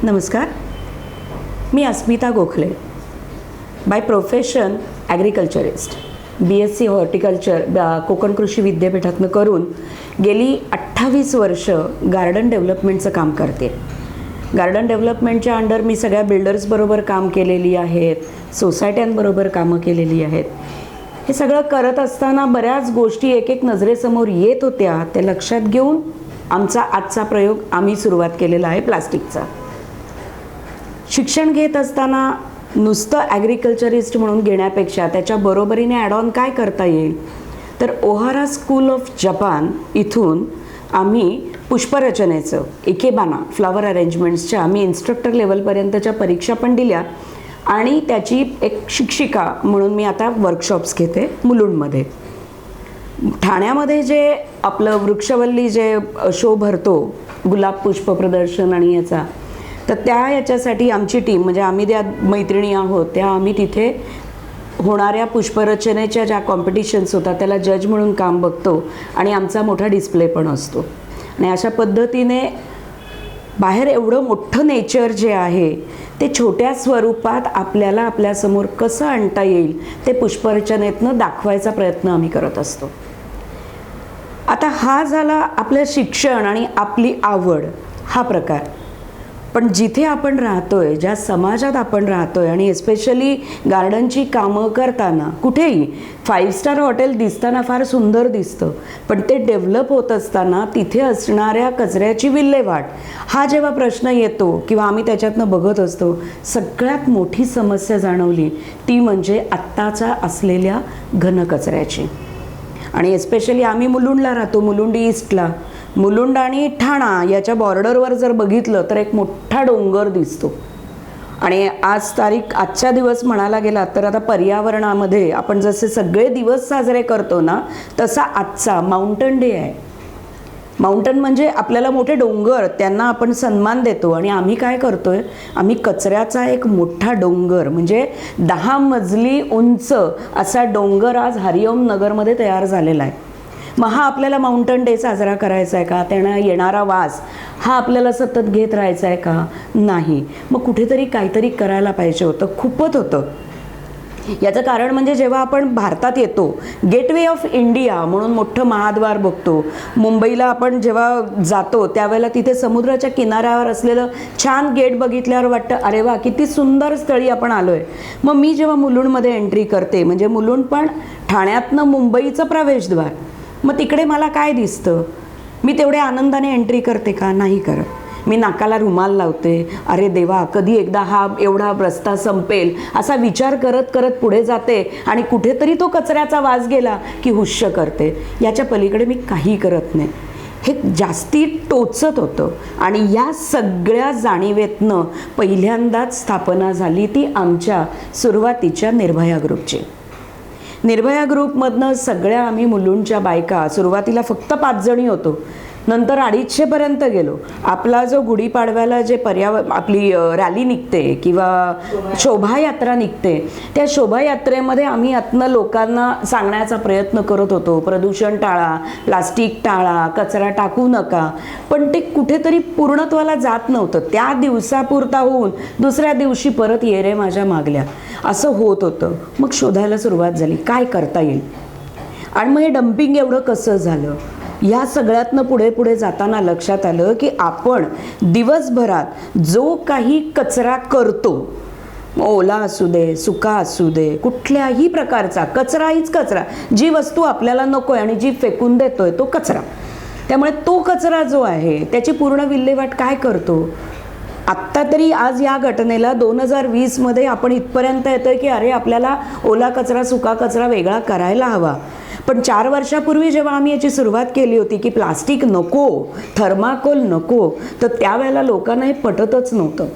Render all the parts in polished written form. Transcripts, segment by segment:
नमस्कार, मी Asmita Gokhale. By profession agriculturist, BSc horticulture Konkan कृषी विद्यापीठातनं करून गेली 28 वर्ष गार्डन डेव्हलपमेंटचं काम करते. गार्डन डेव्हलपमेंटच्या अंडर मी सगळ्या बिल्डर्सबरोबर काम केलेली आहेत, सोसायट्यांबरोबर कामं केलेली आहेत. हे सगळं करत असताना बऱ्याच गोष्टी एक एक नजरेसमोर येत होत्या. ते लक्षात घेऊन आमचा आजचा प्रयोग आम्ही सुरुवात केलेला आहे प्लास्टिकचा. शिक्षण घेत असताना नुसतं ॲग्रिकल्चरिस्ट म्हणून घेण्यापेक्षा त्याच्या बरोबरीने ॲड ऑन काय करता येईल, तर ओहारा स्कूल ऑफ जपान इथून आम्ही पुष्परचनेचं इकेबाना फ्लॉवर अरेंजमेंट्सच्या आम्ही इन्स्ट्रक्टर लेवलपर्यंतच्या परीक्षा पण दिल्या आणि त्याची एक शिक्षिका म्हणून मी आता वर्कशॉप्स घेते मुलुंडमध्ये. ठाण्यामध्ये जे आपलं वृक्षवल्ली जे शो भरतो गुलाब पुष्प प्रदर्शन आणि याचा, तर याच्यासाठी आमची टीम म्हणजे आम्ही त्या मैत्रिणी आहोत त्या आम्ही तिथे होणाऱ्या पुष्परचनेच्या ज्या कॉम्पिटिशन्स होतात त्याला जज म्हणून काम बघतो आणि आमचा मोठा डिस्प्ले पण असतो. आणि अशा पद्धतीने बाहेर एवढं मोठं नेचर जे आहे ते छोट्या स्वरूपात आपल्याला आपल्यासमोर कसं आणता येईल ते पुष्परचनेतनं दाखवायचा प्रयत्न आम्ही करत असतो. आता हा झाला आपलं शिक्षण आणि आपली आवड हा प्रकार. पण जिथे आपण राहतोय, ज्या समाजात आपण राहतोय आणि एस्पेशली गार्डनची कामं करताना कुठेही 5 स्टार हॉटेल दिसताना फार सुंदर दिसतं, पण ते डेव्हलप होत असताना तिथे असणाऱ्या कचऱ्याची विल्हेवाट हा जेव्हा प्रश्न येतो किंवा आम्ही त्याच्यातनं बघत असतो, सगळ्यात मोठी समस्या जाणवली ती म्हणजे आत्ताचा असलेल्या घनकचऱ्याची. आणि एस्पेशली आम्ही मुलुंडला राहतो, मुलुंड ईस्टला. मुलुंड आणि ठाणा याच्या बॉर्डरवर जर बघितलं तर एक मोठा डोंगर दिसतो. आणि आजच्या दिवस म्हणायला गेला तर आता पर्यावरणामध्ये आपण जसे सगळे दिवस साजरे करतो ना, तसा आजचा माउंटन डे आहे. माउंटन म्हणजे आपल्याला मोठे डोंगर, त्यांना आपण सन्मान देतो. आणि आम्ही काय करतोय, आम्ही कचऱ्याचा एक मोठा डोंगर म्हणजे 10 मजली उंच असा डोंगर आज हरिओम नगरमध्ये तयार झालेला आहे. मग हा आपल्याला माउंटन डे साजरा करायचा आहे का? त्यांना येणारा वास हा आपल्याला सतत घेत राहायचा आहे का? नाही. मग कुठेतरी काहीतरी करायला पाहिजे होतं, खूपच होतं. याचं कारण म्हणजे जेव्हा आपण भारतात येतो, गेटवे ऑफ इंडिया म्हणून मोठं महाद्वार बघतो. मुंबईला आपण जेव्हा जातो त्यावेळेला तिथे समुद्राच्या किनाऱ्यावर असलेलं छान गेट बघितल्यावर वाटतं अरे वा किती सुंदर स्थळी आपण आलो आहे. मग मी जेव्हा मुलुंडमध्ये एंट्री करते, म्हणजे मुलुंड पण ठाण्यातनं मुंबईचं प्रवेशद्वार, मग तिकडे मला काय दिसतं? मी तेवढ्या आनंदाने एंट्री करते का? नाही करत. मी नाकाला रुमाल लावते, अरे देवा कधी एकदा हा एवढा रस्ता संपेल असा विचार करत करत पुढे जाते आणि कुठेतरी तो कचऱ्याचा वास गेला की हुश्श करते. याच्या पलीकडे मी काही करत नाही. हे जास्ती टोचत होतं. आणि या सगळ्या जाणीवेतनं पहिल्यांदाच स्थापना झाली ती आमच्या सुरुवातीच्या निर्भया ग्रुपची. निर्भया ग्रुपमधनं सगळ्या आम्ही मुलुंडच्या बायका सुरुवातीला फक्त 5 जणी होतो, नंतर 250पर्यंत गेलो. आपला जो गुढीपाडव्याला जे आपली रॅली निघते किंवा शोभायात्रा निघते, त्या शोभायात्रेमध्ये आम्ही आतनं लोकांना सांगण्याचा प्रयत्न करत होतो, प्रदूषण टाळा, प्लास्टिक टाळा, कचरा टाकू नका. पण ते कुठेतरी पूर्णत्वाला जात नव्हतं. त्या दिवसापुरता होऊन दुसऱ्या दिवशी परत ये रे माझ्या मागल्या असं होत होतं. मग शोधायला सुरुवात झाली काय करता येईल. आणि मग हे डम्पिंग एवढं कसं झालं, या सगळ्यातनं पुढे पुढे जाताना लक्षात आलं की आपण दिवसभरात जो काही कचरा करतो, ओला असू दे, सुका असू दे, कुठल्याही प्रकारचा कचरा हीच कचरा. जी वस्तू आपल्याला नको आहे आणि जी फेकून देतोय तो कचरा. त्यामुळे तो कचरा जो आहे त्याची पूर्ण विल्हेवाट काय करतो? आत्ता तरी आज या घटनेला 2020मध्ये आपण इथपर्यंत येतोय की अरे आपल्याला ओला कचरा सुका कचरा वेगळा करायला हवा. पण 4 वर्षापूर्वी जेव्हा आम्ही याची सुरुवात केली होती की प्लास्टिक नको, थर्माकोल नको, तर त्यावेळेला लोकांना हे पटतच नव्हतं.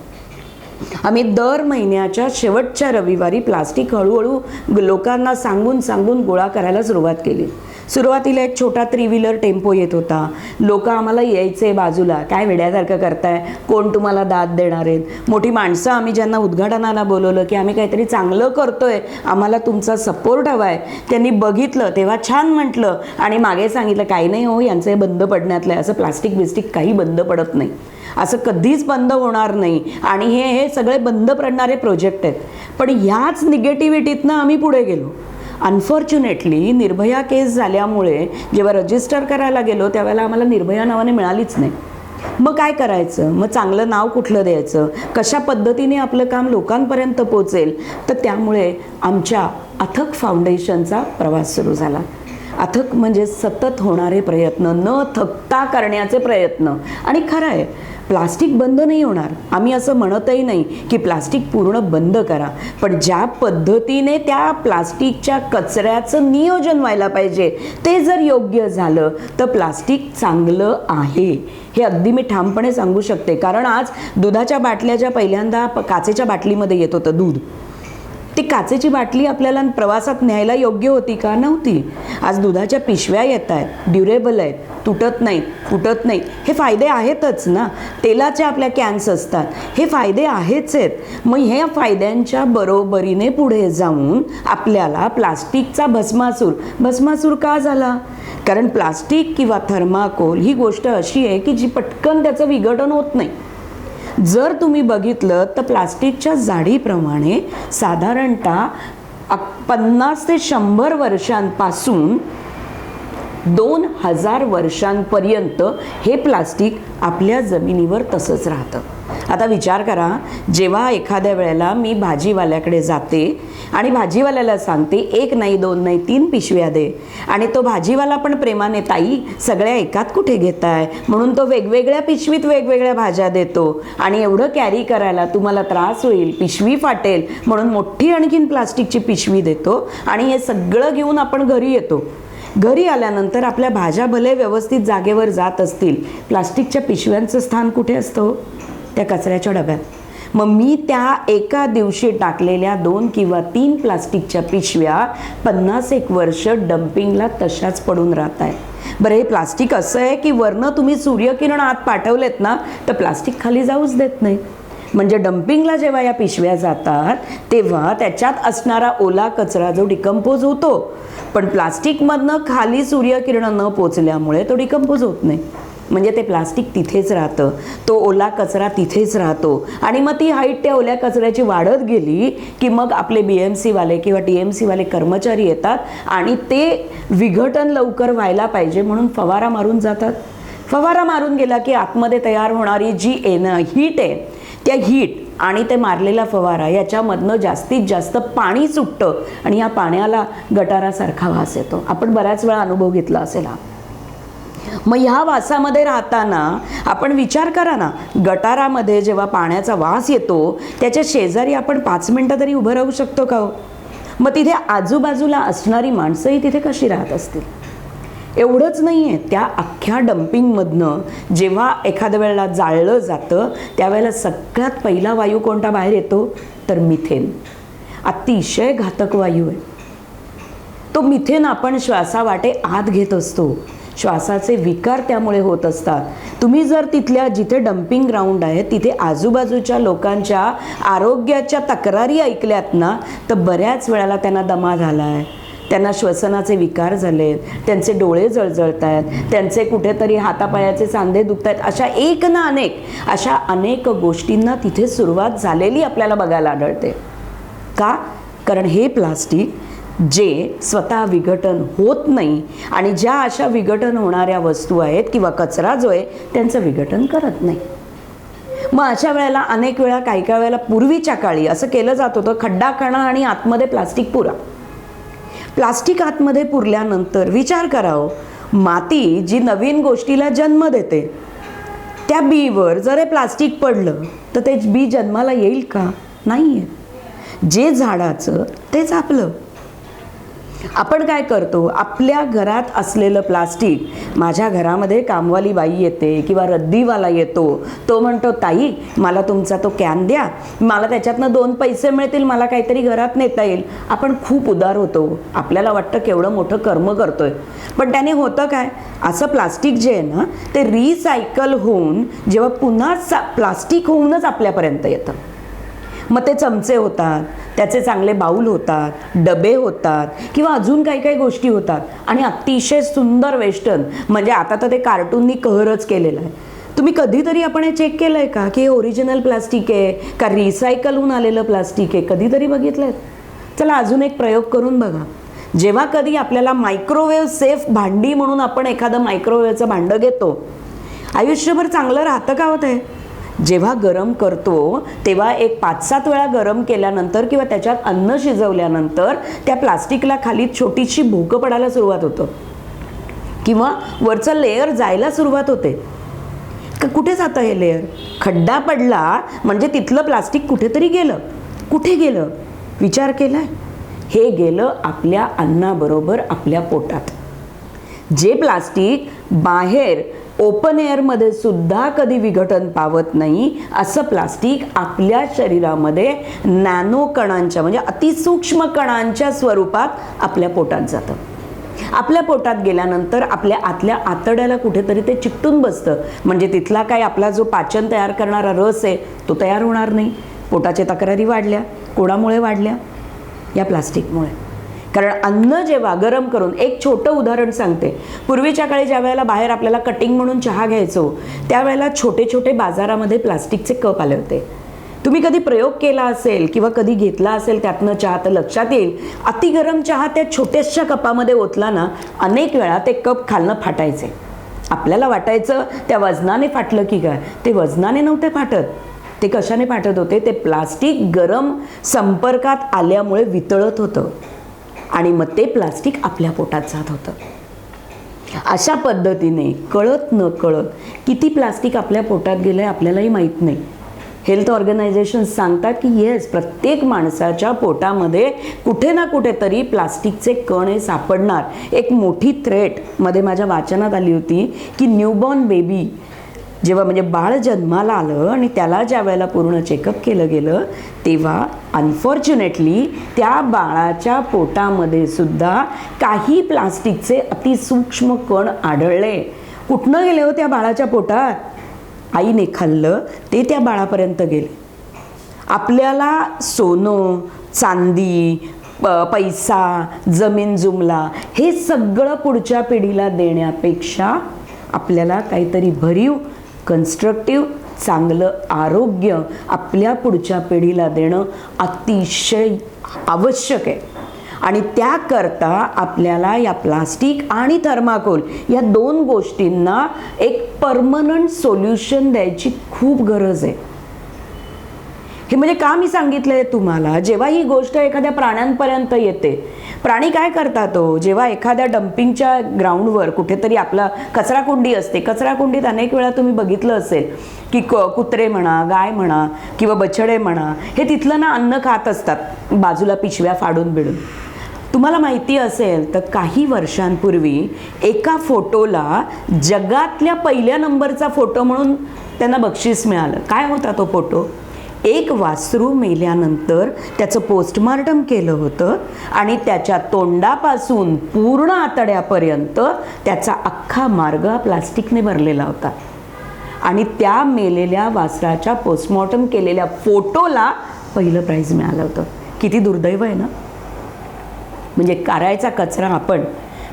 आम्ही दर महिन्याच्या शेवटच्या रविवारी प्लास्टिक हळूहळू लोकांना सांगून सांगून गोळा करायला सुरुवात केली. सुरुवातीला एक छोटा 3 व्हीलर टेम्पो येत होता. लोक आम्हाला यायचे बाजूला, काय वेड्यासारखं करताय, कोण तुम्हाला दाद देणार आहेत. मोठी माणसं आम्ही ज्यांना उद्घाटनाला बोलवलं की आम्ही काहीतरी चांगलं करतोय, आम्हाला तुमचा सपोर्ट हवा आहे, त्यांनी बघितलं तेव्हा छान म्हटलं आणि मागे सांगितलं काही नाही हो, यांचं हे बंद पडण्यातलं आहे. असं प्लास्टिक बिस्टिक काही बंद पडत नाही, असं कधीच बंद होणार नाही. आणि हे सगळे बंद पडणारे प्रोजेक्ट आहेत. पण ह्याच निगेटिव्हिटीतनं आम्ही पुढे गेलो. अनफॉर्च्युनेटली निर्भया केस झाल्यामुळे जेव्हा रजिस्टर करायला गेलो त्यावेळेला आम्हाला निर्भया नावाने मिळालीच नाही. मग काय करायचं, मग चांगलं नाव कुठलं द्यायचं, कशा पद्धतीने आपलं काम लोकांपर्यंत पोचेल. तर त्यामुळे आमच्या अथक फाउंडेशनचा प्रवास सुरू झाला. अथक म्हणजे सतत होणारे प्रयत्न, न थकता करण्याचे प्रयत्न. आणि खरं आहे प्लास्टिक बंद नाही होणार, आम्ही असं म्हणतही नाही की प्लास्टिक पूर्ण बंद करा. पण ज्या पद्धतीने त्या प्लास्टिकच्या कचऱ्याचं नियोजन व्हायला पाहिजे ते जर योग्य झालं तर प्लास्टिक चांगलं आहे, हे अगदी मी ठामपणे सांगू शकते. कारण आज दुधाच्या बाटल्या ज्या पहिल्यांदा काचेच्या बाटलीमध्ये येत होतं दूध, ती काचेची बाटली आपल्याला प्रवासात न्यायला योग्य होती का? नव्हती. आज दुधाच्या पिशव्या येत आहेत, ड्युरेबल आहेत, तुटत नाहीत, फुटत नाहीत. हे फायदे आहेतच ना. तेलाच्या आपल्या कॅन्स असतात, हे फायदे आहेच आहेत. मग ह्या फायद्यांच्या बरोबरीने पुढे जाऊन आपल्याला प्लास्टिकचा भस्मासूर का झाला? कारण प्लास्टिक किंवा थर्माकोल ही गोष्ट अशी आहे की जी पटकन त्याचं विघटन होत नाही. जर तुम्ही बघितलं तर प्लास्टिकच्या जाडीप्रमाणे साधारणतः 50 ते 100 वर्षांपासून 2000 वर्षांपर्यंत हे प्लास्टिक आपल्या जमिनीवर तसंच राहतं. आता विचार करा, जेव्हा एखाद्या वेळेला मी भाजीवाल्याकडे जाते आणि भाजीवाल्याला सांगते 1 नाही 2 नाही 3 पिशव्या दे, आणि तो भाजीवाला पण प्रेमाने ताई सगळ्या एकात कुठे घेताय म्हणून तो वेगवेगळ्या पिशवीत वेगवेगळ्या भाज्या देतो, आणि एवढं कॅरी करायला तुम्हाला त्रास होईल, पिशवी फाटेल म्हणून मोठी आणखीन प्लास्टिकची पिशवी देतो, आणि हे सगळं घेऊन आपण घरी येतो. घरी आल्यानंतर आपल्या भाज्या भले व्यवस्थित जागेवर जात असतील, प्लास्टिकच्या पिशव्यांचं स्थान कुठे असतं? त्या कचऱ्याच्या डब्यात. मग मी त्या एका दिवशी टाकलेल्या 2 किंवा 3 प्लास्टिकच्या पिशव्या 50-1 वर्ष डम्पिंगला तशाच पडून राहत आहे. बरं, हे प्लास्टिक असं आहे की वरनं तुम्ही सूर्यकिरण आत पाठवलेत ना तर प्लास्टिक खाली जाऊच देत नाही. म्हणजे डम्पिंगला जेव्हा या पिशव्या जातात तेव्हा त्याच्यात असणारा ओला कचरा जो डिकम्पोज होतो, पण प्लास्टिकमधनं खाली सूर्यकिरण न पोचल्यामुळे तो डिकम्पोज होत नाही. म्हणजे ते प्लास्टिक तिथेच राहतं, तो ओला कचरा तिथेच राहतो, आणि मग ती हाईट त्या ओल्या कचऱ्याची वाढत गेली की मग आपले BMC वाले किंवा TMC वाले कर्मचारी येतात आणि ते विघटन लवकर व्हायला पाहिजे म्हणून फवारा मारून जातात. फवारा मारून गेला की आतमध्ये तयार होणारी जी हीट आहे, त्या हीट आणि ते मारलेला फवारा याच्यामधनं जास्तीत जास्त पाणी सुटतं आणि या पाण्याला गटारासारखा वास येतो. आपण बऱ्याच वेळा अनुभव घेतला असेल हा. मग ह्या वासामध्ये राहताना आपण विचार करा ना, गटारामध्ये जेव्हा पाण्याचा वास येतो त्याच्या शेजारी आपण 5 मिनिटं तरी उभं राहू शकतो का हो? मग तिथे आजूबाजूला असणारी माणसंही तिथे कशी राहत असतील? एवढंच नाही आहे, त्या अख्ख्या डम्पिंगमधनं जेव्हा एखाद्या वेळेला जाळलं जातं त्यावेळेला सगळ्यात पहिला वायू कोणता बाहेर येतो? तर मिथेन. अतिशय घातक वायू आहे तो मिथेन. आपण श्वासावाटे आत घेत असतो, श्वासाचे विकार त्यामुळे होत असतात. तुम्ही जर तिथल्या जिथे डम्पिंग ग्राउंड आहे तिथे आजूबाजूच्या लोकांच्या आरोग्याच्या तक्रारी ऐकल्यात ना तर बऱ्याच वेळेला त्यांना दमा झाला आहे, त्यांना श्वसनाचे विकार झालेत, त्यांचे डोळे जळजळत आहेत, त्यांचे कुठेतरी हातापायाचे सांधे दुखत आहेत. अशा एक ना अनेक गोष्टींना तिथे सुरुवात झालेली आपल्याला बघायला आढळते. का? कारण हे प्लास्टिक जे स्वतः विघटन होत नाही आणि ज्या अशा विघटन होणाऱ्या वस्तू आहेत किंवा कचरा जो आहे त्यांचं विघटन करत नाही. मग अशा वेळेला अनेक वेळा काही वेळेला पूर्वीच्या काळी असं केलं जात होतं, खड्डा खणा आणि आतमध्ये प्लास्टिक पुरा. प्लास्टिक आतमध्ये पुरल्यानंतर विचार करावं, माती जी नवीन गोष्टीला जन्म देते त्या बीवर जर हे प्लास्टिक पडलं तर ते बी जन्माला येईल का? नाही आहे. जे झाडाचं तेच आपलं. आपण काय करतो, आपल्या घरात असलेलं प्लास्टिक, माझ्या घरामध्ये कामवाली बाई येते किंवा रद्दीवाला येतो, तो म्हणतो ताई मला तुमचा तो कॅन द्या, मला त्याच्यातनं 2 पैसे मिळतील, मला काहीतरी घरात नेता येईल. आपण खूप उदार होतो, आपल्याला वाटतं केवढं मोठं कर्म करतोय. पण त्याने होतं काय, असं प्लास्टिक जे आहे ना ते रिसायकल होऊन जेव्हा पुन्हा प्लास्टिक होऊनच आपल्यापर्यंत येतं. मग ते चमचे होतात, त्याचे चांगले बाऊल होतात, डबे होतात किंवा अजून काही काही गोष्टी होतात आणि अतिशय सुंदर वेस्टर्न, म्हणजे आता तर ते कार्टूननी कहरच केलेलं आहे. तुम्ही कधीतरी आपण हे चेक केलं आहे का की हे ओरिजिनल प्लास्टिक आहे का रिसायकल होऊन आलेलं प्लास्टिक आहे? कधीतरी बघितलं आहे? चला अजून एक प्रयोग करून बघा. जेव्हा कधी आपल्याला मायक्रोवेव्ह सेफ भांडी म्हणून आपण एखादं मायक्रोवेव्हचं भांडं घेतो, आयुष्यभर चांगलं राहतं का होतं? जेव्हा गरम करतो तेव्हा एक 5-7 वेळा गरम केल्यानंतर किंवा त्याच्यात अन्न शिजवल्यानंतर त्या प्लास्टिकला खाली छोटीशी भोकं पडायला सुरुवात होतं किंवा वरचं लेअर जायला सुरुवात होते. कुठे जातं हे लेअर? खड्डा पडला म्हणजे तिथलं प्लास्टिक कुठेतरी गेलं. कुठे गेलं विचार केलाय? हे गेलं आपल्या अन्नाबरोबर आपल्या पोटात. जे प्लास्टिक बाहेर ओपन एअरमध्ये सुद्धा कधी विघटन पावत नाही, असं प्लास्टिक आपल्या शरीरामध्ये नॅनो कणांच्या म्हणजे अतिसूक्ष्म कणांच्या स्वरूपात आपल्या पोटात जातं. आपल्या पोटात गेल्यानंतर आपल्या आतल्या आतड्याला कुठेतरी ते चिकटून बसतं, म्हणजे तिथला काय आपला जो पाचन तयार करणारा रस आहे तो तयार होणार नाही. पोटाच्या तक्रारी वाढल्या. कोणामुळे वाढल्या? या प्लास्टिकमुळे. कारण अन्न जेव्हा गरम करून, एक छोटं उदाहरण सांगते, पूर्वीच्या काळी ज्या वेळेला बाहेर आपल्याला कटिंग म्हणून चहा घ्यायचो त्यावेळेला छोटे छोटे बाजारामध्ये प्लास्टिकचे कप आले होते. तुम्ही कधी प्रयोग केला असेल किंवा कधी घेतला असेल त्यातनं चहा तर लक्षात येईल, अतिगरम चहा त्या छोट्याशा कपामध्ये ओतला ना, अनेक वेळा ते कप खालनं फाटायचे. आपल्याला वाटायचं त्या वजनाने फाटलं की काय, ते वजनाने नव्हते फाटत. ते कशाने फाटत होते? ते प्लास्टिक गरम संपर्कात आल्यामुळे वितळत होतं आणि मग ते प्लास्टिक आपल्या पोटात जात होतं. अशा पद्धतीने कळत न कळत किती प्लास्टिक आपल्या पोटात गेलं आहे आपल्यालाही माहीत नाही. हेल्थ ऑर्गनायझेशन सांगतात की येस, प्रत्येक माणसाच्या पोटामध्ये कुठे ना कुठेतरी प्लास्टिकचे कण हे सापडणार. एक मोठी थ्रेट मध्ये माझ्या वाचनात आली होती की न्यूबॉर्न बेबी जेव्हा म्हणजे बाळ जन्माला आलं आणि त्याला ज्या वेळेला पूर्ण चेकअप केलं गेलं तेव्हा अनफॉर्च्युनेटली त्या बाळाच्या पोटामध्ये सुद्धा काही प्लास्टिकचे अतिसूक्ष्म कण आढळले. कुठनं गेले हो त्या बाळाच्या पोटात? आईने खाल्लं ते त्या बाळापर्यंत गेले. आपल्याला सोनं, चांदी, पैसा, जमीन जुमला हे सगळं पुढच्या पिढीला देण्यापेक्षा आपल्याला काहीतरी भरीव, कन्स्ट्रक्टिव्ह, चांगलं आरोग्य आपल्या पुढच्या पिढीला देणं अतिशय आवश्यक आहे. आणि त्याकरता आपल्याला या प्लास्टिक आणि थर्माकोल या 2 गोष्टींना एक परमनंट सोल्युशन द्यायची खूप गरज आहे. हे म्हणजे का मी सांगितलं आहे तुम्हाला, जेव्हा ही गोष्ट एखाद्या प्राण्यांपर्यंत येते, प्राणी काय करतात हो, जेव्हा एखाद्या डम्पिंगच्या ग्राउंडवर कुठेतरी आपला कचराकुंडी असते, कचराकुंडीत अनेक वेळा तुम्ही बघितलं असेल की कुत्रे म्हणा, गाय म्हणा किंवा बछडे म्हणा, हे तिथलं ना अन्न खात असतात बाजूला पिशव्या फाडून बिडून. तुम्हाला माहिती असेल तर काही वर्षांपूर्वी एका फोटोला जगातल्या पहिल्या नंबरचा फोटो म्हणून त्यांना बक्षीस मिळालं. काय होता तो फोटो? एक वासरू मेल्यानंतर त्याचं पोस्टमार्टम केलं होतं आणि त्याच्या तोंडापासून पूर्ण आतड्यापर्यंत त्याचा अख्खा मार्ग प्लास्टिकने भरलेला होता. आणि त्या मेलेल्या वासराच्या पोस्टमॉर्टम केलेल्या फोटोला पहिलं प्राईज मिळालं होतं. किती दुर्दैव आहे ना. म्हणजे करायचा कचरा आपण,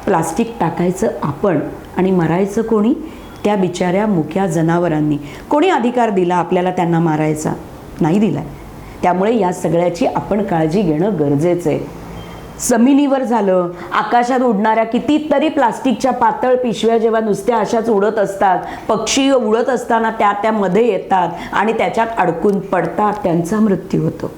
प्लास्टिक टाकायचं आपण आणि मरायचं कोणी? त्या बिचाऱ्या मुक्या जनावरांनी. कोणी अधिकार दिला आपल्याला त्यांना मारायचा? नाही दिला. त्यामुळे या सगळ्याची आपण काळजी घेणं गरजेचं आहे. जमिनीवर झालं, आकाशात उडणाऱ्या कितीतरी प्लास्टिकच्या पातळ पिशव्या जेव्हा नुसत्या अशाच उडत असतात, पक्षी उडत असताना त्यामध्ये येतात आणि त्याच्यात अडकून पडतात, त्यांचा मृत्यू होतो.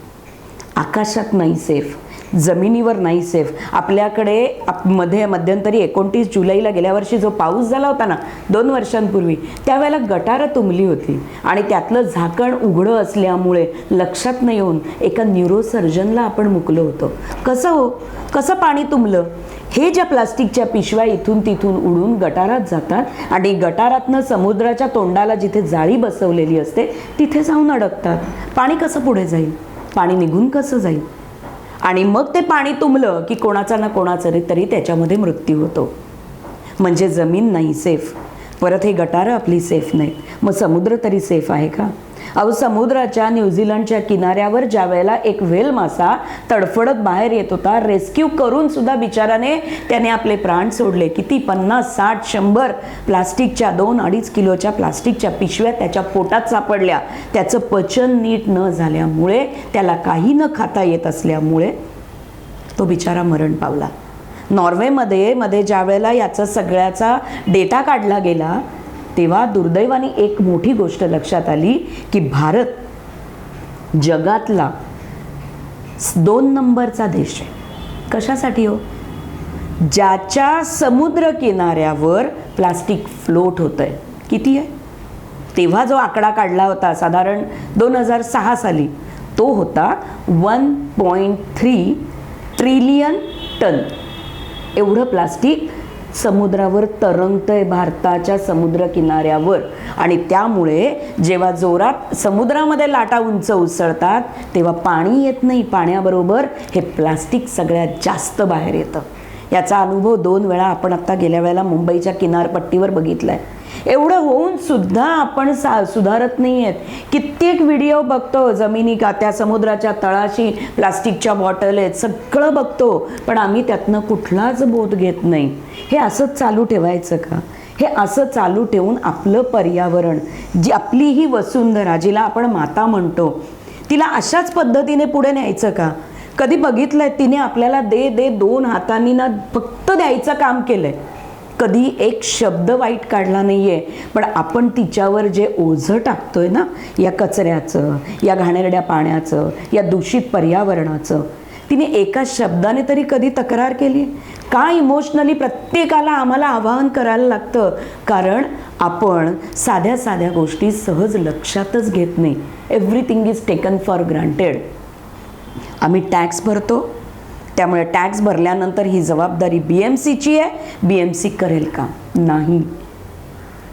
आकाशात नाही सेफ, जमिनीवर नाही सेफ. आपल्याकडे मध्यंतरी 29 जुलैला गेल्या वर्षी जो पाऊस झाला होता ना 2 वर्षांपूर्वी, त्यावेळेला गटारं तुंबली होती आणि त्यातलं झाकण उघडं असल्यामुळे लक्षात न येऊन एका न्यूरोसर्जनला आपण मुकलो होतो. कसं पाणी तुंबलं? हे ज्या प्लास्टिकच्या पिशव्या इथून तिथून उडून गटारात जातात आणि गटारातनं समुद्राच्या तोंडाला जिथे जाळी बसवलेली असते तिथे जाऊन अडकतात. पाणी कसं पुढे जाईल? पाणी निघून कसं जाईल? आणि मग ते पाणी तुंबलं की कोणाचा ना कोणाचा तरी त्याच्यामध्ये मृत्यू होतो. म्हणजे जमीन नाही सेफ, परत हे गटारं आपली सेफ नाहीत, मग समुद्र तरी सेफ आहे का? अहो, समुद्राच्या न्यूझीलंडच्या किनाऱ्यावर ज्या वेळेला एक व्हेल मासा तडफडत बाहेर येत होता, रेस्क्यू करून सुद्धा बिचाराने त्याने आपले प्राण सोडले. किती 50, 60, 100 प्लास्टिकच्या 2-2.5 किलोच्या प्लास्टिकच्या पिशव्या त्याच्या पोटात सापडल्या. त्याचं पचन नीट न झाल्यामुळे, त्याला काही न खाता येत असल्यामुळे तो बिचारा मरण पावला. नॉर्वेमध्ये ज्या वेळेला याचा सगळ्याचा डेटा काढला गेला तेव्हा दुर्दैवाने एक मोठी गोष्ट लक्षात आली की भारत जगातला 2 नंबरचा देश आहे. कशासाठी हो? ज्याच्या समुद्र किनाऱ्यावर प्लास्टिक फ्लोट होतंय. किती आहे? तेव्हा जो आकडा काढला होता साधारण 2006 साली, तो होता 1.3 ट्रिलियन टन. एवढं प्लास्टिक समुद्रावर तरंगतंय भारताच्या समुद्र किनाऱ्यावर. आणि त्यामुळे जेव्हा जोरात समुद्रामध्ये लाटा उंच उसळतात तेव्हा पाणी येत नाही, पाण्याबरोबर हे प्लास्टिक सगळ्यात जास्त बाहेर येतं. याचा अनुभव 2 वेळा आपण आत्ता गेल्या वेळेला मुंबईच्या किनारपट्टीवर बघितलाय. एवढं होऊन सुद्धा आपण सुधारत नाही आहेत. कित्येक व्हिडिओ बघतो, जमिनी का त्या समुद्राच्या तळाशी प्लास्टिकच्या बॉटल आहेत, सगळं बघतो, पण आम्ही त्यातनं कुठलाच बोध घेत नाही. हे असंच चालू ठेवायचं का? हे असं चालू ठेवून आपलं पर्यावरण, जी आपली ही वसुंधरा जिला आपण माता म्हणतो, तिला अशाच पद्धतीने पुढे न्यायचं का? कधी बघितलंय तिने आपल्याला दे 2 हातांनी ना फक्त द्यायचं काम केलंय. कधी एक शब्द वाईट काढला नाहीये. पण आपण तिच्यावर जे ओझं टाकतोय ना, या कचऱ्याचं, या घाणेरड्या पाण्याचं, या दूषित पर्यावरणाचं, तिने एका शब्दाने तरी कधी तक्रार केली का? इमोशनली प्रत्येकाला आम्हाला आवाहन करायला लागतं, कारण आपण साध्या साध्या गोष्टी सहज लक्षातच घेत नाही. Everything is taken for granted. आम्ही टॅक्स भरतो, त्यामुळे टॅक्स भरल्यानंतर ही जबाबदारी BMCची आहे. BMC करेल का? नाही.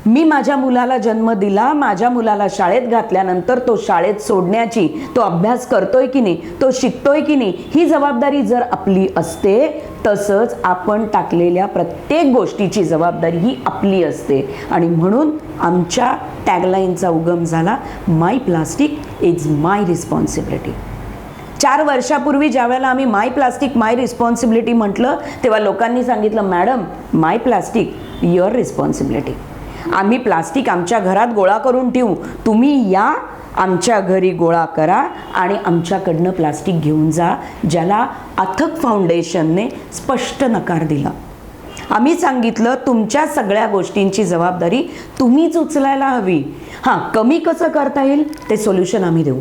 मी माझ्या मुलाला जन्म दिला, माझ्या मुलाला शाळेत घातल्यानंतर तो शाळेत सोडण्याची, तो अभ्यास करतोय की नाही, तो शिकतोय की नाही, ही जबाबदारी जर आपली असते, तसंच आपण टाकलेल्या प्रत्येक गोष्टीची जबाबदारी ही आपली असते. आणि म्हणून आमच्या टॅगलाईनचा उगम झाला, माय प्लास्टिक इज माय रिस्पॉन्सिबिलिटी. 4 वर्षापूर्वी ज्या वेळेला आम्ही माय प्लास्टिक माय रिस्पॉन्सिबिलिटी म्हटलं तेव्हा लोकांनी सांगितलं, madam my plastic your responsibility. आम्ही प्लास्टिक आमच्या घरात गोळा करून ठेवू, तुम्ही या आमच्या घरी गोळा करा आणि आमच्याकडनं प्लास्टिक घेऊन जा. ज्याला अथक फाउंडेशनने स्पष्ट नकार दिला. आम्ही सांगितलं तुमच्या सगळ्या गोष्टींची जबाबदारी तुम्हीच उचलायला हवी. हां, कमी कसं करता येईल ते सोल्युशन आम्ही देऊ,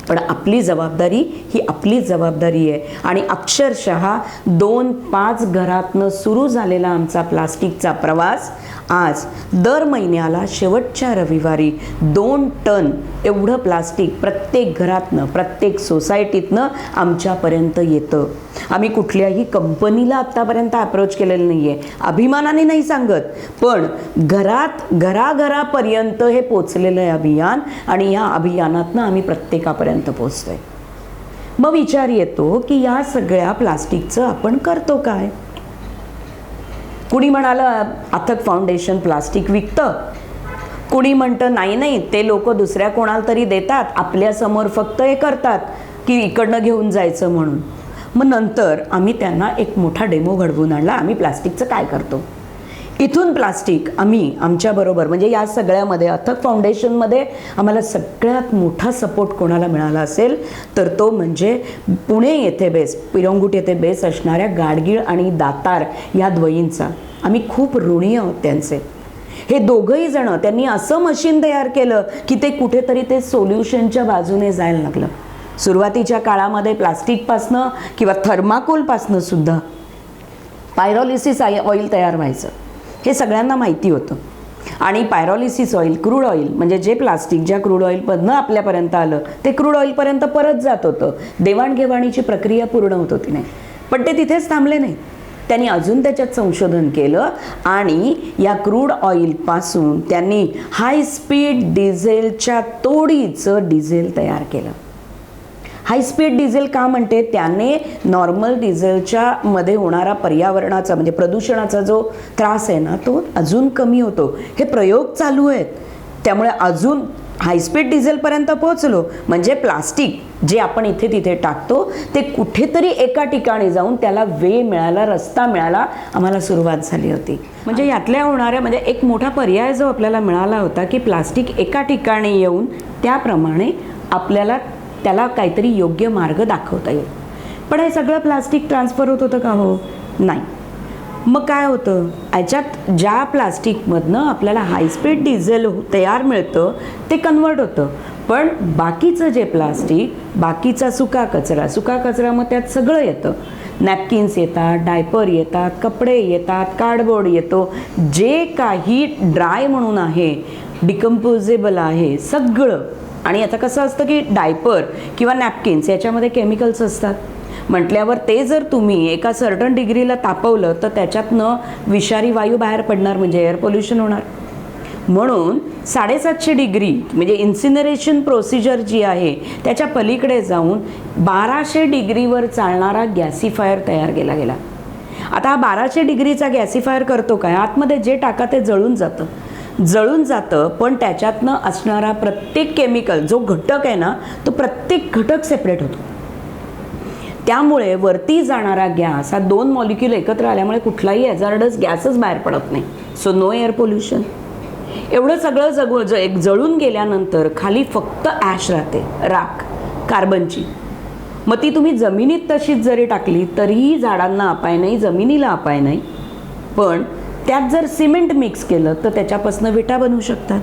पण आपली जबाबदारी ही आपलीच जबाबदारी आहे. आणि अक्षरशः 2-5 घरातनं सुरू झालेला आमचा प्लास्टिकचा प्रवास आज दर महिन्याला शेवटच्या रविवारी 2 टन एवढं प्लास्टिक प्रत्येक घरातनं, प्रत्येक सोसायटीतनं आमच्यापर्यंत येतं. आम्ही कुठल्याही कंपनीला आत्तापर्यंत अप्रोच केलेलं नाही आहे, अभिमानाने नाही सांगत, पण घराघरापर्यंत हे पोचलेलं आहे अभियान. आणि या अभियानातनं आम्ही प्रत्येकापर्यंत पोचतोय. मग विचार येतो की या सगळ्या प्लास्टिकचं आपण करतो काय? कुणी म्हणालं अथक फाउंडेशन प्लास्टिक विकतं, कुणी म्हणतं नाही ते लोक दुसऱ्या कोणाला तरी देतात, आपल्यासमोर फक्त हे करतात की इकडनं घेऊन जायचं म्हणून. मग नंतर आम्ही त्यांना एक मोठा डेमो घडवून आणला. आम्ही प्लास्टिकचं काय करतो. इथून प्लास्टिक आम्ही आमच्याबरोबर, म्हणजे या सगळ्यामध्ये अथक फाउंडेशनमध्ये आम्हाला सगळ्यात मोठा सपोर्ट कोणाला मिळाला असेल तर तो म्हणजे पुणे येथे बेस, पिरंगुट येथे बेस असणाऱ्या गाडगीळ आणि दातार या द्वयींचा. आम्ही खूप ऋणी आहोत त्यांचे. हे दोघंही जण त्यांनी असं मशीन तयार केलं की ते कुठेतरी ते सोल्युशनच्या बाजूने जायला लागलं. सुरुवातीच्या काळामध्ये प्लास्टिकपासनं किंवा थर्माकोलपासनं सुद्धा पायरोलिसिस ऑइल तयार व्हायचं, हे सगळ्यांना माहिती होतं. आणि पायरोलिसिस ऑइल, क्रूड ऑइल म्हणजे जे प्लास्टिक ज्या क्रूड ऑइलमधनं आपल्यापर्यंत आलं ते क्रूड ऑइलपर्यंत परत जात होतं. देवाणघेवाणीची प्रक्रिया पूर्ण होत होती नाही. पण ते तिथेच थांबले नाही. त्यांनी अजून त्याच्यात संशोधन केलं आणि या क्रूड ऑइलपासून त्यांनी हाय स्पीड डिझेलच्या तोडीचं डिझेल तयार केलं. हाय स्पीड डिझेल का म्हणते? त्याने नॉर्मल डिझेलच्या मध्ये होणारा पर्यावरणाचा म्हणजे प्रदूषणाचा जो त्रास आहे ना तो अजून कमी होतो. हे प्रयोग चालू आहेत. त्यामुळे अजून हायस्पीड डिझेलपर्यंत पोहोचलो म्हणजे प्लास्टिक जे आपण इथे तिथे टाकतो ते कुठेतरी एका ठिकाणी जाऊन त्याला वे मिळाला, रस्ता मिळाला, आम्हाला सुरुवात झाली होती. म्हणजे यातल्या होणाऱ्या म्हणजे एक मोठा पर्याय जो आपल्याला मिळाला होता की प्लास्टिक एका ठिकाणी येऊन त्याप्रमाणे आपल्याला त्याला काहीतरी योग्य मार्ग दाखवता येईल. पण हे सगळं प्लास्टिक ट्रान्सफर होत होतं का? हो, नाही. मग काय होतं? याच्यात ज्या प्लास्टिकमधनं आपल्याला हायस्पीड डिझेल तयार मिळतं ते कन्वर्ट होतं. पण बाकीचं जे प्लास्टिक, बाकीचा सुका कचरा मग त्यात सगळं येतं. नॅपकिन्स येतात, डायपर येतात, कपडे येतात, कार्डबोर्ड येतो, जे काही ड्राय म्हणून आहे, डिकम्पोजेबल आहे सगळं. आणि आता कसं असतं की डायपर किंवा नॅपकिन्स याच्यामध्ये केमिकल्स असतात म्हटल्यावर ते जर तुम्ही एका सर्टन डिग्रीला तापवलं तर त्याच्यातनं विषारी वायू बाहेर पडणार म्हणजे एअर पोल्युशन होणार. म्हणून 750 डिग्री म्हणजे इन्सिनरेशन प्रोसिजर जी आहे त्याच्या पलीकडे जाऊन 1200 डिग्रीवर चालणारा गॅसिफायर तयार केला गेला. आता हा 1200 डिग्रीचा गॅसिफायर करतो काय? आतमध्ये जे टाका ते जळून जातं पण त्याच्यातनं असणारा प्रत्येक केमिकल जो घटक आहे ना तो प्रत्येक घटक सेपरेट होतो. त्यामुळे वरती जाणारा गॅस हा 2 मॉलिक्यूल एकत्र आल्यामुळे कुठलाही हॅझार्डस गॅसच बाहेर पडत नाही. So no air pollution. एवढं सगळं जळून गेल्यानंतर खाली फक्त ॲश राहते, राख कार्बनची. मग ती तुम्ही जमिनीत तशीच जरी टाकली तरीही झाडांना अपाय नाही, जमिनीला अपाय नाही. पण त्यात जर सिमेंट मिक्स केलं तर त्याच्यापासून विटा बनवू शकतात.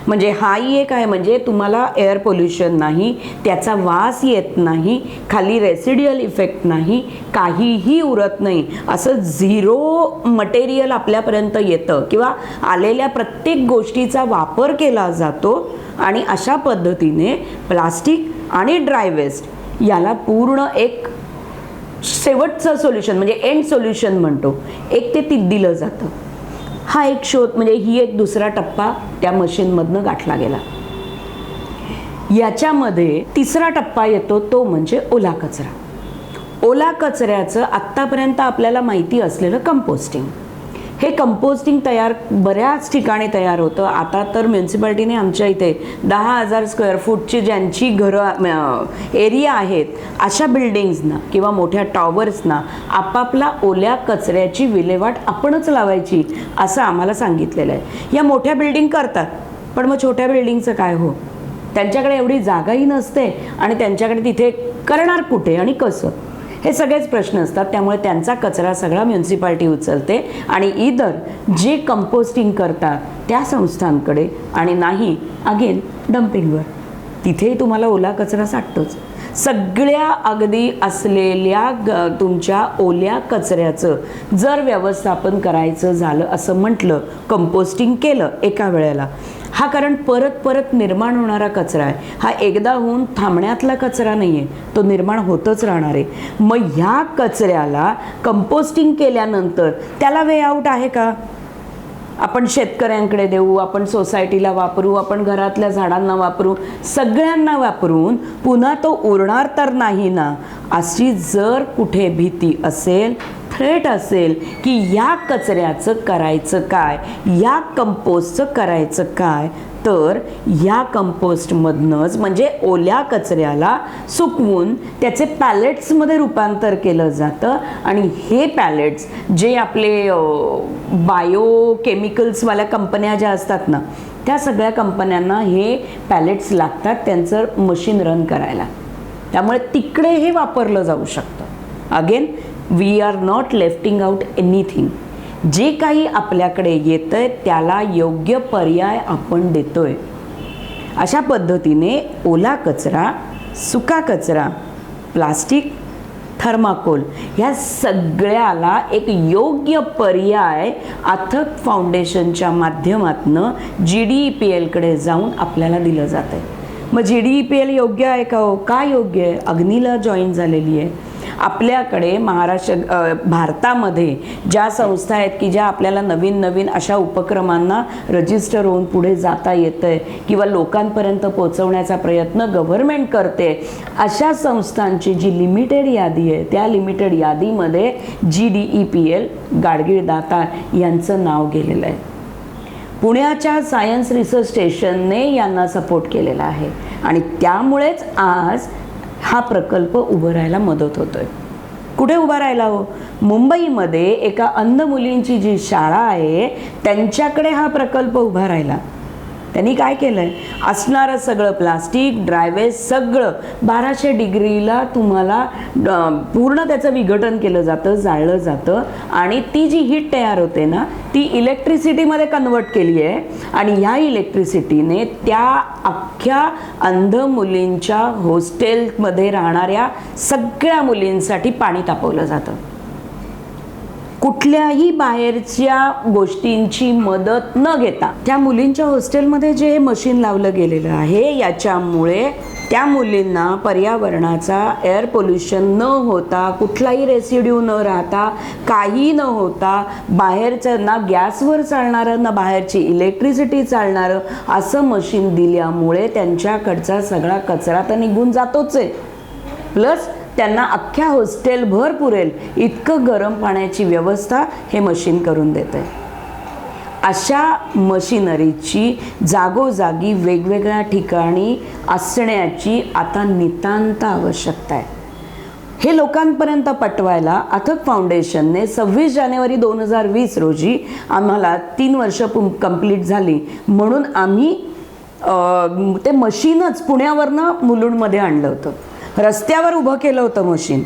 म्हणजे हाही एक आहे, म्हणजे तुम्हाला एअर पोल्युशन नाही, त्याचा वास येत नाही, खाली रेसिड्युअल इफेक्ट नाही, काहीही उरत नाही, असं झिरो मटेरियल आपल्यापर्यंत येतं किंवा आलेल्या प्रत्येक गोष्टीचा वापर केला जातो. आणि अशा पद्धतीने प्लास्टिक आणि ड्राय वेस्ट याला पूर्ण एक शेवटचं सोल्युशन म्हणजे एंड सोल्युशन म्हणतो एक ते दिलं जातं. हा एक शोध म्हणजे ही एक दुसरा टप्पा त्या मशीनमधनं गाठला गेला. याच्यामध्ये तिसरा टप्पा येतो तो म्हणजे ओला कचरा. ओला कचऱ्याचं आत्तापर्यंत आपल्याला माहिती असलेलं कंपोस्टिंग. हे कंपोस्टिंग बऱ्याच ठिकाणी तयार होतं. आता तर म्युन्सिपाल्टीने आमच्या इथे 10,000 स्क्वेअर फूटची ज्यांची घरं एरिया आहेत अशा बिल्डिंग्सना किंवा मोठ्या टॉवर्सना आपापला ओल्या कचऱ्याची विल्हेवाट आपणच लावायची असं आम्हाला सांगितलेलं आहे. या मोठ्या बिल्डिंग करतात पण मग छोट्या बिल्डिंगचं काय? हो, त्यांच्याकडे एवढी जागाही नसते आणि त्यांच्याकडे तिथे करणार कुठे आणि कसं, हे सगळेच प्रश्न असतात. त्यामुळे त्यांचा कचरा सगळा म्युन्सिपाल्टी उचलते आणि इतर जे कंपोस्टिंग करतात त्या संस्थांकडे आणि नाही अगेन डम्पिंगवर. तिथेही तुम्हाला ओला कचरा साठतोच. सगळ्या अगदी असलेल्या तुमच्या ओल्या कचऱ्याचं जर व्यवस्थापन करायचं झालं असं म्हटलं, कंपोस्टिंग केलं एका वेळेला, हा कारण परत परत निर्माण होणारा कचरा आहे. हा एकदा होऊन थांबण्यातला कचरा नाही आहे, तो निर्माण होतच राहणार आहे. मग ह्या कचऱ्याला कंपोस्टिंग केल्यानंतर त्याला वे आउट आहे का? आपण शेतकऱ्यांकडे देऊ, आपण सोसायटीला वापरू, आपण घरातल्या झाडांना वापरू, सगळ्यांना वापरून पुन्हा तो उरणार तर नाही ना, अशी जर कुठे भीती असेल, थ्रेट असेल की या कचऱ्याचं करायचं काय, या कंपोस्टचं करायचं काय, तर या कंपोस्टमधनंच म्हणजे ओल्या कचऱ्याला सुकवून त्याचे पॅलेट्समध्ये रूपांतर केलं जातं. आणि हे पॅलेट्स जे आपले बायो केमिकल्सवाल्या कंपन्या ज्या असतात ना, त्या सगळ्या कंपन्यांना हे पॅलेट्स लागतात त्यांचं मशीन रन करायला. त्यामुळे तिकडे हे वापरलं जाऊ शकतं. Again we are not lefting out anything. जे काही आपल्याकडे येतंय त्याला योग्य पर्याय आपण देतोय. अशा पद्धतीने ओला कचरा सुका कचरा, प्लास्टिक, थर्माकोल ह्या सगळ्याला एक योग्य पर्याय अथक फाउंडेशनच्या माध्यमातून GDEPLकडे जाऊन आपल्याला दिलं जातं आहे. मग GDEPL योग्य आहे का हो? का योग्य आहे? अग्नीला जॉईन झालेली आहे. आपल्याकडे भारतामध्ये ज्या संस्था आहेत की ज्या आपल्याला नवीन नवीन अशा उपक्रमांना रजिस्टर होऊन पुढे जाता येतं आहे किंवा लोकांपर्यंत पोहोचवण्याचा प्रयत्न गव्हर्नमेंट करते, अशा संस्थांची जी लिमिटेड यादी आहे त्या लिमिटेड यादीमध्ये GDEPL गाडगीळ दातार यांचं नाव गेलेलं आहे. पुण्याच्या सायन्स रिसर्च स्टेशनने यांना सपोर्ट केलेला आहे आणि त्यामुळेच आज हा प्रकल्प उभं राहायला मदत होतोय. कुठे उभा राहिला हो? मुंबईमध्ये एका अंध मुलींची जी शाळा आहे त्यांच्याकडे हा प्रकल्प उभा राहिला. त्यांनी काय केलंय? असणारं सगळं प्लास्टिक, ड्रायवेस्ट सगळं 1200 डिग्रीला तुम्हाला पूर्ण त्याचं विघटन केलं जातं, जाळलं जातं आणि ती जी हीट तयार होते ना ती इलेक्ट्रिसिटीमध्ये कन्वर्ट केली आहे आणि ह्या इलेक्ट्रिसिटीने त्या अख्ख्या अंध मुलींच्या हॉस्टेलमध्ये राहणाऱ्या सगळ्या मुलींसाठी पाणी तापवलं जातं. कुठल्याही बाहेरच्या गोष्टींची मदत न घेता त्या मुलींच्या हॉस्टेलमध्ये जे मशीन लावलं गेलेलं आहे याच्यामुळे त्या मुलींना पर्यावरणाचा एअर पोल्युशन न होता, कुठलाही रेसिड्यू न राहता, काही न होता, बाहेरचं ना गॅसवर चालणारं ना बाहेरची इलेक्ट्रिसिटी चालणारं असं मशीन दिल्यामुळे त्यांच्याकडचा सगळा कचरा तर निघून जातोच आहे, प्लस त्यांना अख्ख्या हॉस्टेलभर पुरेल इतकं गरम पाण्याची व्यवस्था हे मशीन करून देते. अशा मशिनरीची जागोजागी वेगवेगळ्या ठिकाणी असण्याची आता नितांत आवश्यकता आहे. हे लोकांपर्यंत पटवायला अथक फाउंडेशनने 26 जानेवारी 2020 रोजी आम्हाला 3 वर्ष कंप्लीट झाली म्हणून आम्ही ते मशीनच पुण्यावरनं मुलुंडमध्ये आणलं होतं. रस्त्यावर उभं केलं होतं मशीन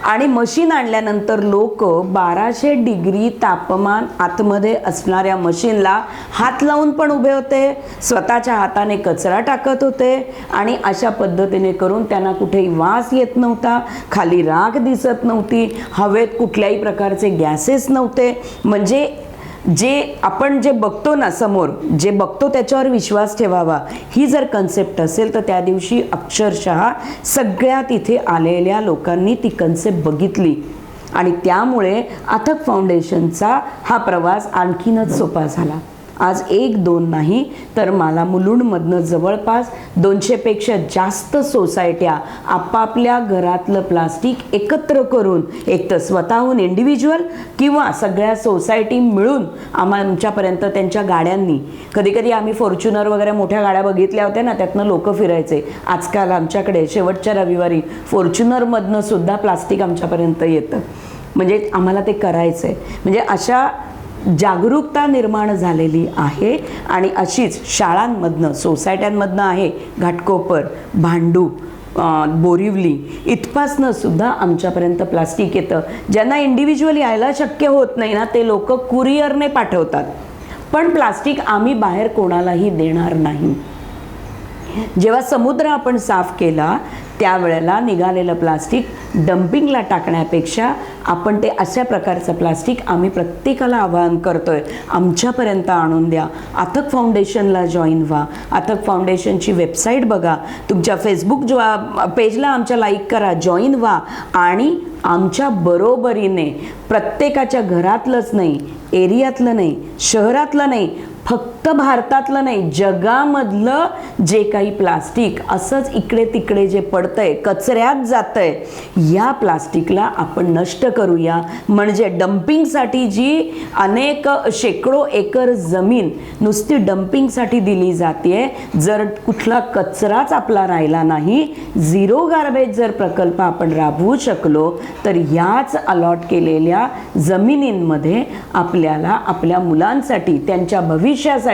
आणि मशीन आणल्यानंतर लोक 1200 डिग्री तापमान आतमध्ये असणाऱ्या मशीनला हात लावून पण उभे होते, स्वतःच्या हाताने कचरा टाकत होते आणि अशा पद्धतीने करून त्यांना कुठेही वास येत नव्हता, खाली राख दिसत नव्हती, हवेत कुठल्याही प्रकारचे गॅसेस नव्हते. म्हणजे जे आपण जे बघतो ना समोर, जे बघतो त्याच्यावर विश्वास ठेवावा ही जर कन्सेप्ट असेल तर त्या दिवशी अक्षरशः सगळ्या तिथे आलेल्या लोकांनी ती कन्सेप्ट बघितली आणि त्यामुळे अथक फाउंडेशनचा हा प्रवास आणखीनच सोपा झाला. आज 1-2 नाही तर मला मुलुंडमधनं जवळपास 200पेक्षा जास्त सोसायट्या आपापल्या घरातलं प्लास्टिक एकत्र करून एक तर स्वतःहून इंडिव्हिज्युअल किंवा सगळ्या सोसायटी मिळून आमच्यापर्यंत त्यांच्या गाड्यांनी, कधीकधी आम्ही फॉर्च्युनर वगैरे मोठ्या गाड्या बघितल्या होत्या ना त्यातनं लोक फिरायचे, आजकाल आमच्याकडे शेवटच्या रविवारी फॉर्च्युनरमधनं सुद्धा प्लास्टिक आमच्यापर्यंत येतं. म्हणजे आम्हाला ते करायचं आहे. म्हणजे अशा जागरूकता निर्माण झालेली आहे आणि अशीच शाळांमधनं, सोसायट्यांमधनं आहे, घाटकोपर, भांडूप, बोरिवली इथपासनं सुद्धा आमच्यापर्यंत प्लास्टिक येतं. ज्यांना इंडिव्हिज्युअली यायला शक्य होत नाही ना ते लोक कुरिअरने पाठवतात, पण प्लास्टिक आम्ही बाहेर कोणालाही देणार नाही. जेव्हा समुद्र आपण साफ केला त्यावेळेला निघालेलं प्लास्टिक डम्पिंगला टाकण्यापेक्षा आपण ते अशा प्रकारचं प्लास्टिक आम्ही प्रत्येकाला आवाहन करतोय आमच्यापर्यंत आणून द्या. अथक फाउंडेशनला जॉईन व्हा. अथक फाउंडेशनची वेबसाईट बघा, तुमच्या फेसबुक पेजला आमच्या लाईक करा, जॉईन व्हा आणि आमच्या बरोबरीने प्रत्येकाच्या घरातलंच नाही, एरियातलं नाही, शहरातलं नाही, फक्त भारतातलं नाही, जगामधलं जे काही प्लास्टिक असंच इकडे तिकडे जे पडतंय, कचऱ्यात जातंय, या प्लास्टिकला आपण नष्ट करूया. म्हणजे डम्पिंगसाठी जी अनेक शेकडो एकर जमीन नुसती डम्पिंगसाठी दिली जाते, जर कुठला कचराच आपला राहिला नाही, झिरो गार्बेज जर प्रकल्प आपण राबवू शकलो तर याच अलॉट केलेल्या जमिनींमध्ये आपल्याला आपल्या मुलांसाठी, त्यांच्या भविष्यासाठी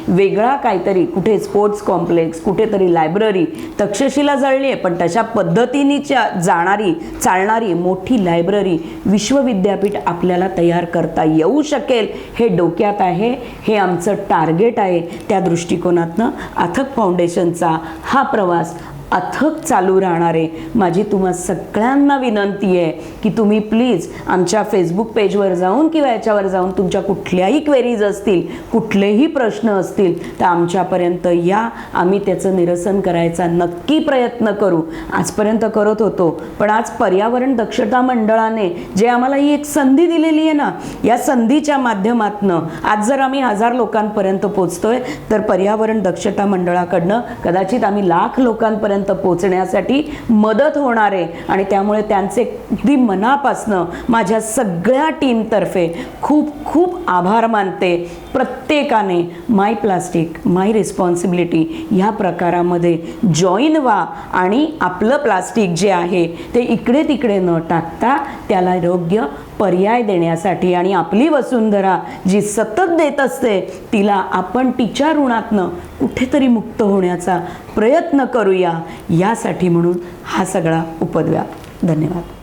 वेगळा काहीतरी, कुठे स्पोर्ट्स कॉम्प्लेक्स, कुठेतरी लायब्ररी, तक्षशिला जळली आहे पण तशा पद्धतीने जाणारी चालणारी मोठी लायब्ररी, विश्वविद्यापीठ आपल्याला तयार करता येऊ शकेल हे डोक्यात आहे. हे आमचं टार्गेट आहे. त्या दृष्टिकोनातनं अथक फाउंडेशनचा हा प्रवास अथक चालू राहणार आहे. माझी तुम्हा सगळ्यांना विनंती आहे की तुम्ही प्लीज आमच्या फेसबुक पेजवर जाऊन किंवा याच्यावर जाऊन तुमच्या कुठल्याही क्वेरीज असतील, कुठलेही प्रश्न असतील तर आमच्यापर्यंत या. आम्ही त्याचं निरसन करायचा नक्की प्रयत्न करू. आजपर्यंत करत होतो, पण आज पर्यावरण दक्षता मंडळाने जे आम्हाला ही एक संधी दिलेली आहे ना, या संधीच्या माध्यमातनं आज जर आम्ही 1000 लोकांपर्यंत पोचतोय तर पर्यावरण दक्षता मंडळाकडनं कदाचित आम्ही लाख लोकांपर्यंत पोचण्यासाठी मदत होणार आहे. आणि त्यामुळे त्यांचे अगदी मनापासनं माझ्या सगळ्या टीमतर्फे खूप खूप आभार मानते. प्रत्येकाने माय प्लास्टिक माय रिस्पॉन्सिबिलिटी ह्या प्रकारामध्ये जॉईन व्हा आणि आपलं प्लास्टिक जे आहे ते इकडे तिकडे न टाकता त्याला योग्य पर्याय देण्यासाठी आणि आपली वसुंधरा जी सतत देत असते तिला आपण तिच्या ऋणातनं कुठेतरी मुक्त होण्याचा प्रयत्न करूया. यासाठी म्हणून हा सगळा उपद्व्याप. धन्यवाद.